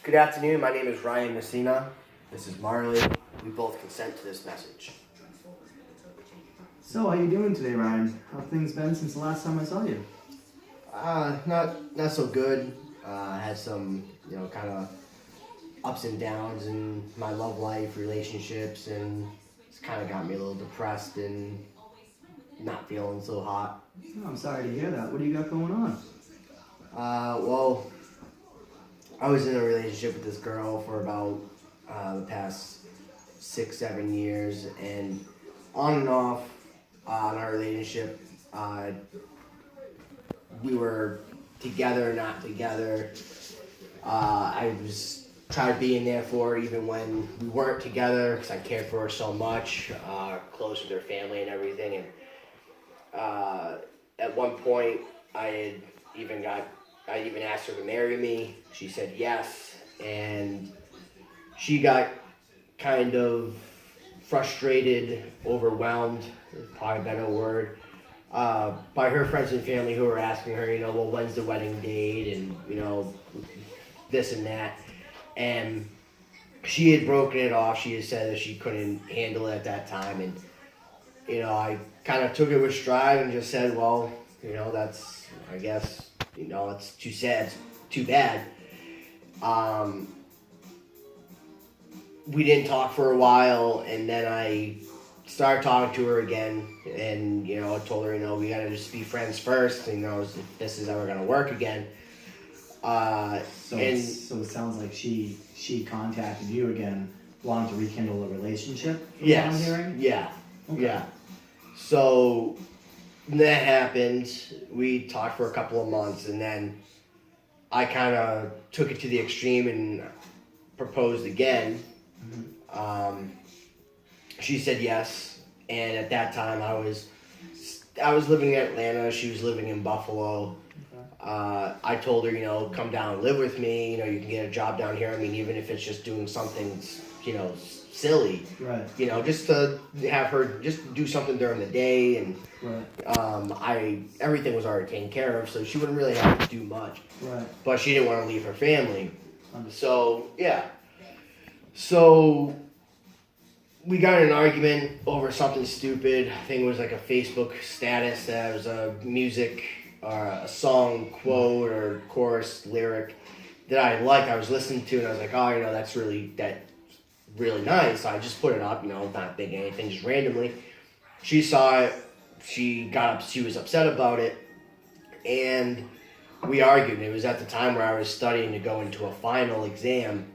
Good afternoon. My name is Ryan Messina. This is Marley. We both consent to this message. So, how you doing today, Ryan? How have things been since the last time I saw you? Not so good. I had some, kind of ups and downs in my love life, relationships, and it's kind of got me a little depressed and not feeling so hot. Oh, I'm sorry to hear that. What do you got going on? Well, I was in a relationship with this girl for about the past 6, 7 years, and on and off in our relationship, we were together, not together. I was tried being there for her even when we weren't together because I cared for her so much, close with her family and everything. And at one point, I even asked her to marry me. She said yes, and she got kind of frustrated, overwhelmed, is probably a better word, by her friends and family who were asking her, well, when's the wedding date, and, this and that. And she had broken it off. She had said that she couldn't handle it at that time. And, I kind of took it with stride and just said, well, that's, I guess, it's too sad, too bad. We didn't talk for a while, and then I started talking to her again, and I told her, we gotta just be friends first, if this is ever gonna work again. So it sounds like she contacted you again, wanting to rekindle the relationship. Yes. What I'm hearing. Yeah. Okay. Yeah. So that happened. We talked for a couple of months, and then I kind of took it to the extreme and proposed again. Mm-hmm. She said yes, and at that time I was living in Atlanta. She was living in Buffalo. Okay. I told her, come down and live with me. You can get a job down here. I mean, even if it's just doing something, silly. Right. Just to have her just do something during the day, and right. Everything was already taken care of, so she wouldn't really have to do much. Right. But she didn't want to leave her family. Understood. So yeah. So we got in an argument over something stupid. I think it was like a Facebook status that was a music or a song quote or chorus lyric that I liked. I was listening to, and I was like, oh, that's really nice. So I just put it up, not thinking anything, just randomly. She saw it. She was upset about it, and we argued. It was at the time where I was studying to go into a final exam,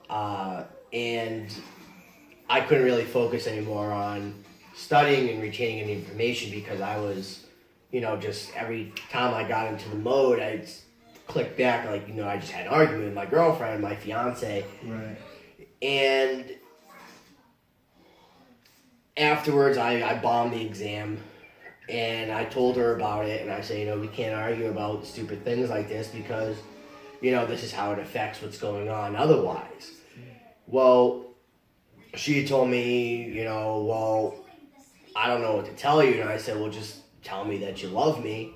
and I couldn't really focus anymore on studying and retaining any information because I was, just every time I got into the mode, I'd click back, like, I just had an argument with my girlfriend, my fiance. Right. And afterwards, I bombed the exam, and I told her about it, and I said, we can't argue about stupid things like this because, this is how it affects what's going on otherwise. Well, she told me, well, I don't know what to tell you. And I said, well, just tell me that you love me.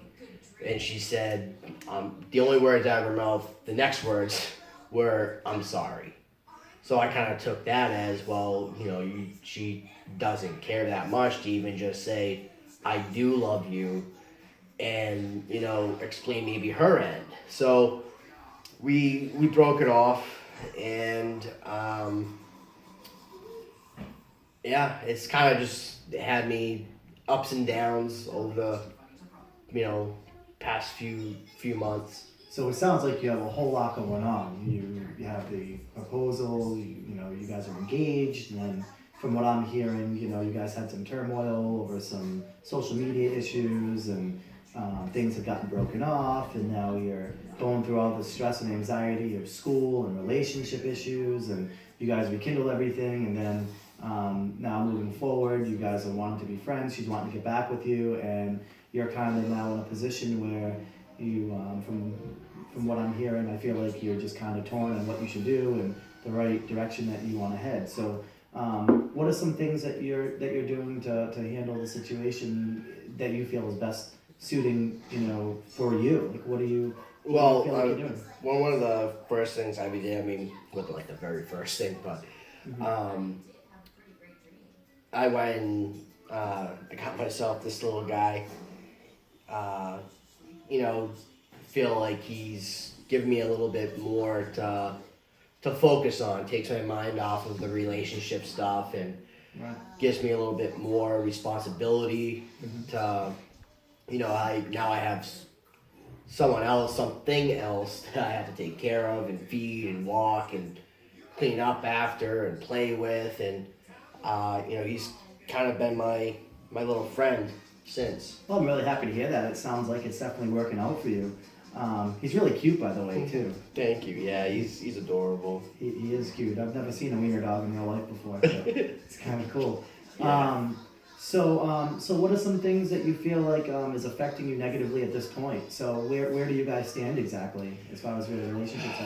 And she said, the only words out of her mouth, the next words were, I'm sorry. So I kind of took that as, well, she doesn't care that much to even just say, I do love you, and, explain maybe her end. So we broke it off, and it's kind of just had me ups and downs over the, past few months. So it sounds like you have a whole lot going on. You have the proposal. You guys are engaged, and then from what I'm hearing, you guys had some turmoil over some social media issues, and things have gotten broken off, and now you're going through all the stress and anxiety of school and relationship issues, and you guys rekindle everything, and then now moving forward, you guys are wanting to be friends. She's wanting to get back with you, and you're kind of now in a position where you, from what I'm hearing, I feel like you're just kind of torn on what you should do and the right direction that you want to head. So, what are some things that you're doing to handle the situation that you feel is best suiting, for you? Like, what are you What do you Well, feel like you're doing? one of the first things I did, I mean, wasn't like the very first thing, but Mhm. I went and I got myself this little guy. Uh, you know, feel like he's giving me a little bit more to focus on, takes my mind off of the relationship stuff, and Right. gives me a little bit more responsibility Mhm. to, I have someone else, something else that I have to take care of and feed and walk and clean up after and play with, and he's kind of been my little friend since. Well, I'm really happy to hear that. It sounds like it's definitely working out for you. He's really cute, by the way, too. Thank you. Yeah, he's adorable. He is cute. I've never seen a wiener dog in real life before, so it's kind of cool. Yeah. So what are some things that you feel like is affecting you negatively at this point? So where do you guys stand exactly as far as your relationships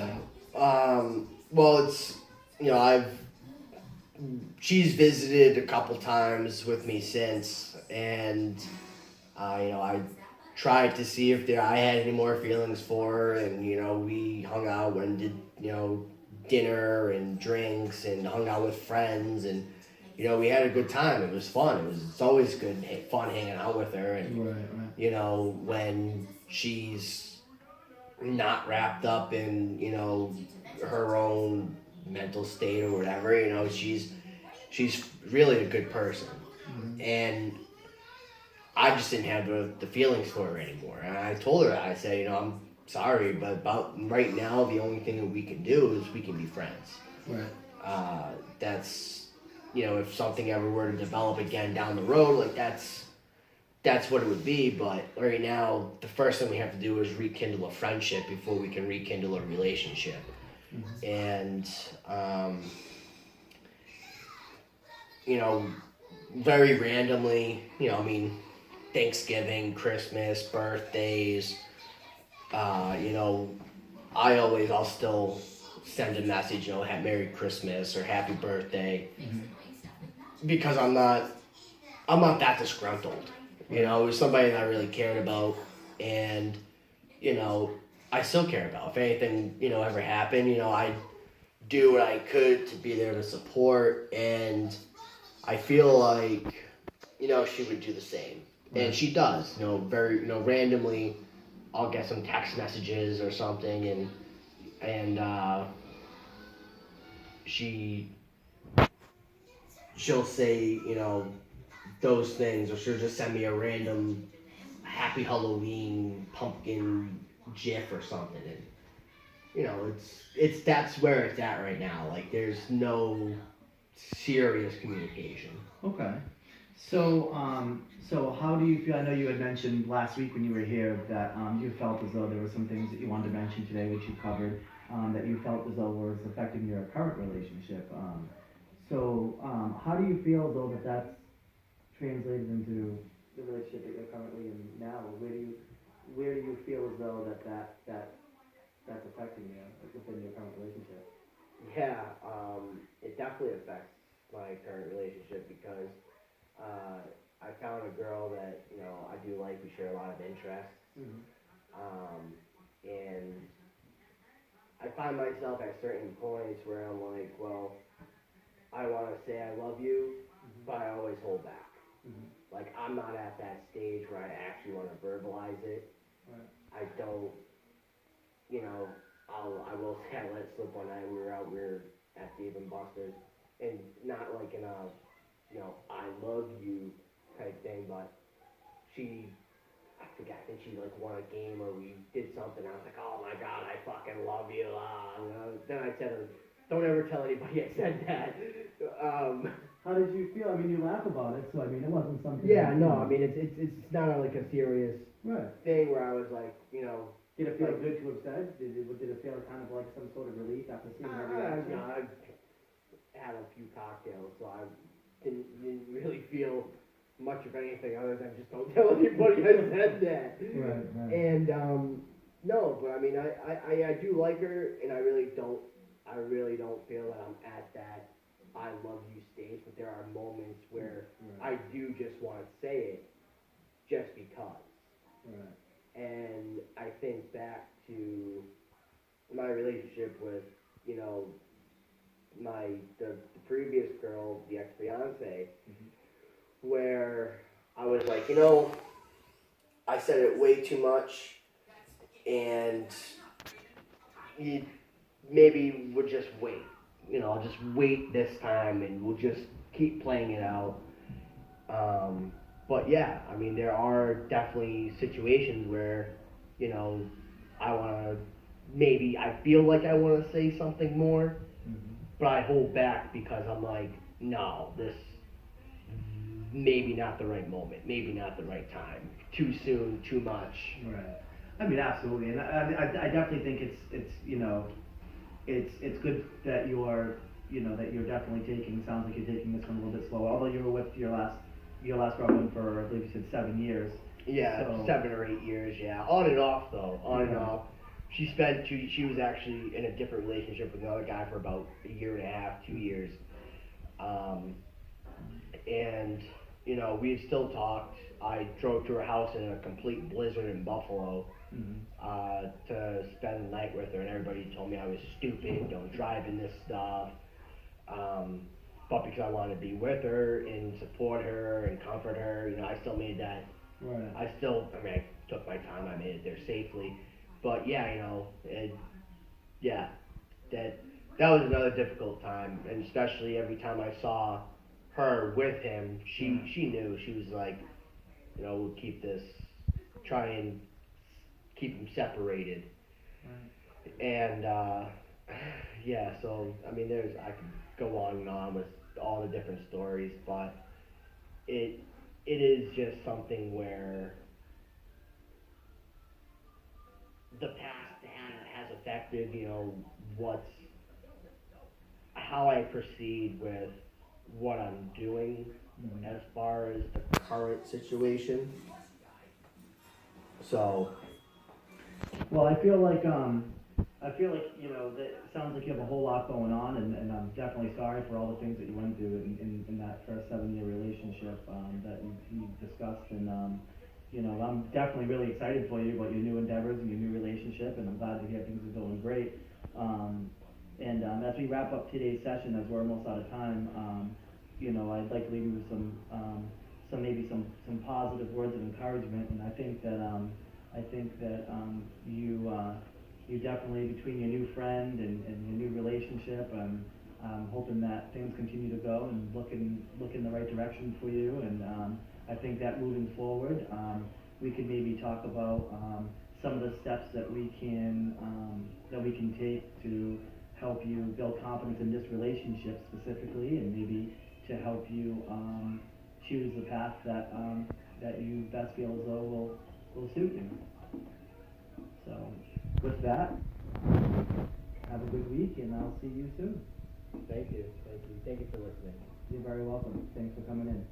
are? Well, it's I've she's visited a couple times with me since, and I tried to see if I had any more feelings for her, and we hung out and did dinner and drinks and hung out with friends, and we had a good time. It was fun. It's always good fun hanging out with her, and Right. when she's not wrapped up in her own mental state or whatever, she's really a good person, Mhm. and I just didn't have the feelings for her anymore. And I told her that. I said, I'm sorry, but about right now, the only thing that we can do is we can be friends. Right. That's, if something ever were to develop again down the road, like that's what it would be. But right now, the first thing we have to do is rekindle a friendship before we can rekindle a relationship. Mhm. And, you know, very randomly, Thanksgiving, Christmas, birthdays, I'll still send a message, Merry Christmas or Happy Birthday, Mhm. because I'm not that disgruntled. It was somebody that I really cared about, and you know, I still care about. If anything, ever happened, I do what I could to be there to support, and I feel like, she would do the same. And Right. she does, very, randomly, I'll get some text messages or something, and she, she'll say, those things, or she'll just send me a random Happy Halloween pumpkin GIF or something, and that's where it's at right now. Like, there's no serious communication. Okay. So how do you feel? I know you had mentioned last week when you were here that you felt as though there were some things that you wanted to mention today, which you covered, that you felt as though was affecting your current relationship. How do you feel though that that's translated into the relationship that you're currently in now? Where do you feel as though that's affecting you within your current relationship? Yeah, it definitely affects my current relationship because I found a girl that I do like. We share a lot of interests, Mm-hmm. and I find myself at certain points where I'm like, well, I want to say I love you, Mm-hmm. but I always hold back. Mm-hmm. Like, I'm not at that stage where I actually want to verbalize it. Right. I don't, you know, I will say I let it slip one night. We were at Dave and Buster's, and not like in a, I love you type thing, but she, I forget, I think she like won a game or we did something. I was like, oh my god, I fucking love you. Then I said, don't ever tell anybody I said that. Um, How did you feel? I mean, you laugh about it, so I mean, it wasn't something. yeah, no, I mean it's not like a serious Right. thing where I was like, Did it feel good to have said? Did it feel kind of like some sort of relief after seeing that reaction? I've had a few cocktails, so I didn't really feel much of anything other than just don't tell anybody I said that. Right. And no, but I mean, I do like her, and I really don't feel that I'm at that I love you stage. But there are moments where Right. I do just want to say it, just because. Right. And I think back to my relationship with, you know, the previous girl, the ex-fiance, where I was like, you know, I said it way too much, and you maybe would just wait. You know, I'll just wait this time, and we'll just keep playing it out. But yeah, I mean, there are definitely situations where, you know, I want to, maybe I feel like I want to say something more, but I hold back because I'm like, no, this maybe not the right moment, maybe not the right time, too soon, too much. Right. I mean, absolutely, and I definitely think it's you know, it's good that that you're definitely taking. Sounds like you're taking this one a little bit slower. Although you were with your last girlfriend for, I believe you said 7 years. Yeah, So, 7 or 8 years. Yeah, on and off though, on and Yeah. off. She was actually in a different relationship with another guy for about a year and a half, 2 years. And you know, we had still talked. I drove to her house in a complete blizzard in Buffalo to spend the night with her, and everybody told me I was stupid, don't drive in this stuff. But because I wanted to be with her and support her and comfort her, you know, I still made that. Right. I mean, I took my time. I made it there safely. But yeah, you know, yeah, that was another difficult time, and especially every time I saw her with him, she knew. She was like, you know, we'll try and keep them separated. Right. And yeah, so I mean, I could go on and on with all the different stories, but it is just something where the past has affected, you know, how I proceed with what I'm doing as far as the current situation. So, Well, I feel like that it sounds like you have a whole lot going on, and I'm definitely sorry for all the things that you went through in that first 7-year relationship that you discussed, and I'm definitely really excited for you about your new endeavors and your new relationship, and I'm glad to hear things are going great. And as we wrap up today's session, as we're almost out of time, I'd like to leave you with some positive words of encouragement, and I think that you definitely, between your new friend and your new relationship, I'm hoping that things continue to go and look in the right direction for you, and I think that moving forward, we could maybe talk about some of the steps that we can take to help you build confidence in this relationship specifically, and maybe to help you choose the path that you best feel as though will suit you. So, with that, have a good week, and I'll see you soon. thank you for listening. You're very welcome. Thanks for coming in.